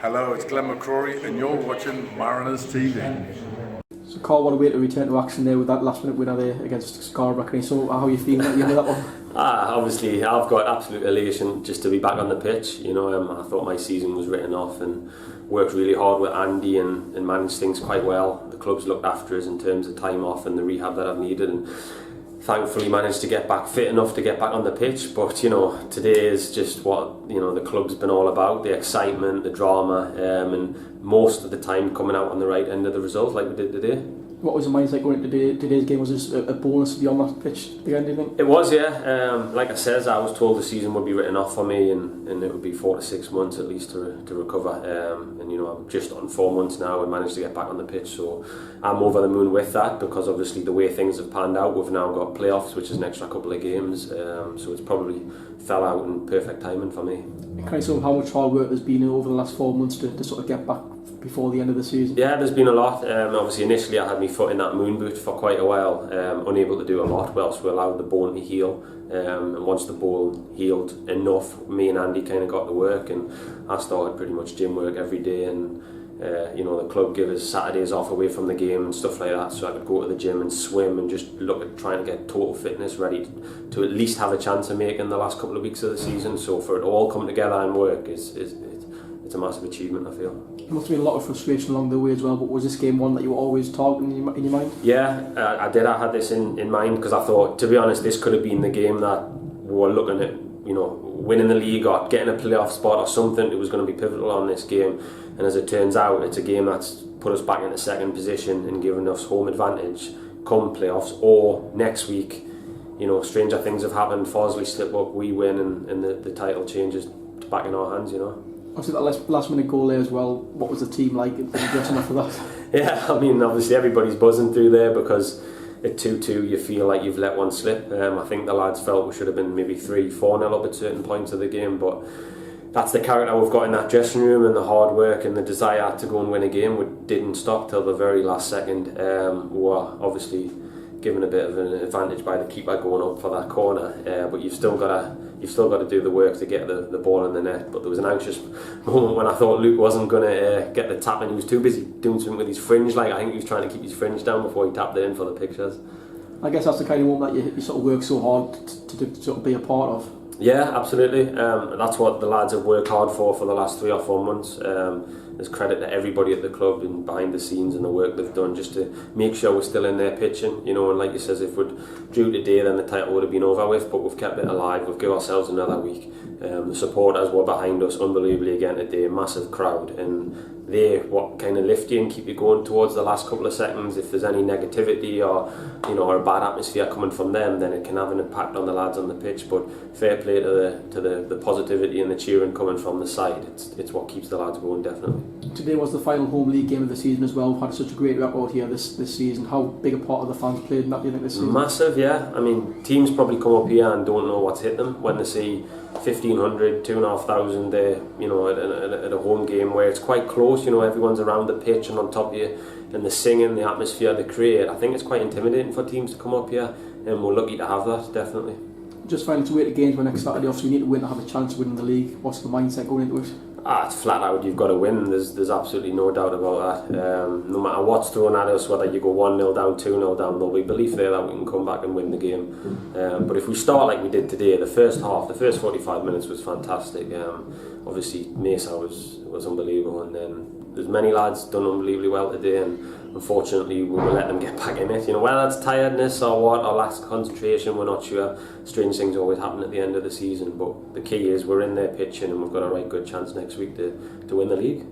Hello, it's Glenn McCrory and you're watching Mariners TV. So Carl, what a way to return to action there with that last minute winner there against Scarborough. So how are you feeling at the end of that one? Obviously I've got absolute elation just to be back on the pitch. You know, I thought my season was written off and worked really hard with Andy and managed things quite well. The club's looked after us in terms of time off and the rehab that I've needed, and thankfully managed to get back fit enough to get back on the pitch. But you know, today is just what the club's been all about: the excitement, the drama, and most of the time coming out on the right end of the result like we did today. What was the mindset going into today's game? Was this a bonus to be on that pitch again, do you think? It was, yeah. Like I said, I was told the season would be written off for me, and it would be 4 to 6 months at least to recover. And I'm just on 4 months now and managed to get back on the pitch, so I'm over the moon with that, because obviously the way things have panned out, we've now got playoffs, which is an extra couple of games. So it's probably fell out in perfect timing for me. Kind of sort of how much hard work has been over the last 4 months to sort of get back before the end of the season? Yeah, there's been a lot. Obviously initially I had my foot in that moon boot for quite a while, unable to do a lot whilst we allowed the bone to heal, and once the bone healed enough, me and Andy kind of got to work, and I started pretty much gym work every day, and the club gave us Saturdays off away from the game and stuff like that, so I could go to the gym and swim and just look at trying to get total fitness ready to at least have a chance of making the last couple of weeks of the season. So for it to all come together and work, it's a massive achievement, I feel. There must have been a lot of frustration along the way as well, but was this game one that you were always targeting in your mind? Yeah, I did. I had this in mind, because I thought, to be honest, this could have been the game that we were looking at, winning the league or getting a playoff spot or something. It was going to be pivotal on this game, and as it turns out, it's a game that's put us back into second position and given us home advantage come playoffs, or next week, stranger things have happened. Forsley slip up, we win, and the title changes back in our hands, Obviously that last minute goal there as well, what was the team like dressing up for that? Yeah, I mean, obviously everybody's buzzing through there, because at 2-2 you feel like you've let one slip. I think the lads felt we should have been maybe 3-4-0 up at certain points of the game, but that's the character we've got in that dressing room, and the hard work and the desire to go and win a game. We didn't stop till the very last second. We were obviously given a bit of an advantage by the keeper going up for that corner, but you've still got to do the work to get the ball in the net. But there was an anxious moment when I thought Luke wasn't going to get the tap, and he was too busy doing something with his fringe. I think he was trying to keep his fringe down before he tapped it in for the pictures. I guess that's the kind of moment that you sort of work so hard to sort of be a part of. Yeah, absolutely. That's what the lads have worked hard for the last 3 or 4 months. There's credit to everybody at the club and behind the scenes and the work they've done just to make sure we're still in there pitching. And like you says, if we'd drew today, then the title would have been over with, but we've kept it alive. We've given ourselves another week. The supporters were behind us unbelievably again today, massive crowd, and they what kind of lift you and keep you going towards the last couple of seconds. If there's any negativity or a bad atmosphere coming from them, then it can have an impact on the lads on the pitch. But fair play to the positivity and the cheering coming from the side. It's what keeps the lads going, definitely. Today was the final home league game of the season as well. We've had such a great record here this season. How big a part of the fans played in that, do you think, this season? Massive, yeah. I mean, teams probably come up here and don't know what's hit them when they see 1,500, 2,500 there, at a home game where it's quite close. Everyone's around the pitch and on top of you, and the singing, the atmosphere they create. I think it's quite intimidating for teams to come up here, and we're lucky to have that, definitely. Just finally, to wait the games for next Saturday, obviously we need to win to have a chance of winning the league. What's the mindset going into it? It's flat out, you've got to win. There's absolutely no doubt about that. No matter what's thrown at us, whether you go 1-0 down, 2-0 down, there'll be belief there that we can come back and win the game. But if we start like we did today, the first 45 minutes was fantastic. Obviously Mesa was unbelievable, and then there's many lads done unbelievably well today, and unfortunately we will let them get back in it. Whether it's tiredness or what, or lack of concentration, we're not sure. Strange things always happen at the end of the season, but the key is we're in there pitching, and we've got a right good chance next week to win the league.